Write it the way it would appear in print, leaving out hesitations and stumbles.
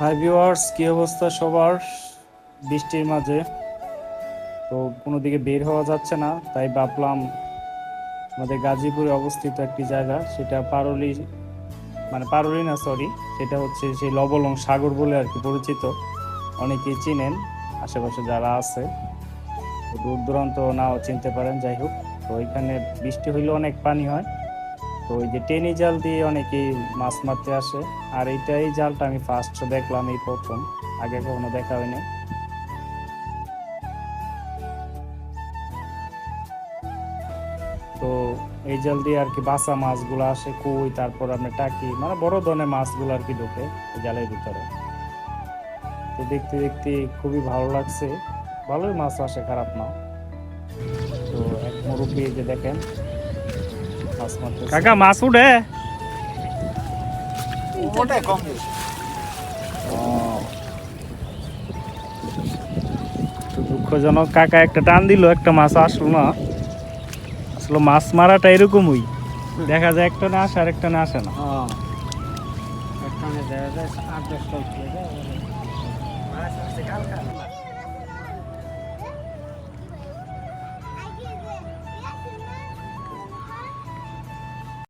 Hi viewers, কি অবস্থা সবার? বৃষ্টির মাঝে তো কোনো দিকে বের হওয়া যাচ্ছে না, তাই ভাবলাম আমাদের গাজীপুরে অবস্থিত একটি জায়গা, সেটা পারুলি, মানে পারুলি না, সরি, সেটা হচ্ছে সেই লবলং সাগর বলে আর কি পরিচিত। অনেকেই চিনেন, আশেপাশে যারা আছে, তো দূর দূরান্ত নাও চিনতে পারেন। যাই হোক, তো এখানে বৃষ্টি হইলে অনেক পানি হয়। তো ওই যে টেনি জাল দিয়ে অনেকেই মাছ মারতে আসে। আর এই জালটা আমি ফার্স্ট দেখলাম, এই প্রথম, আগে কখনো দেখা হয়নি। তো এই জাল দিয়ে আর কি বাসা মাছগুলো আসে, কই, তারপর আপনার টাকি, মানে বড় ধরনের মাছগুলো আর কি ঢোকে এই জালের ভিতরে। তো দেখতে দেখতে খুবই ভালো লাগছে, ভালোই মাছ আসে, খারাপ না। তো এক মুরব্বী, এই যে দেখেন, মাছ মারতেছে। কাকা মাছ উঠে? ওটাই কম বেশি। তো দুঃখজনক, কাকা একটা টান দিল, একটা মাছ আসলো না। আসলে মাছ মারাটা এরকমই, দেখা যায় একটা না আসে আর একটা না আসে না। একখানে দেখা যায় ৮-১০টা উঠে যায়। মাছ আসছে কালকা।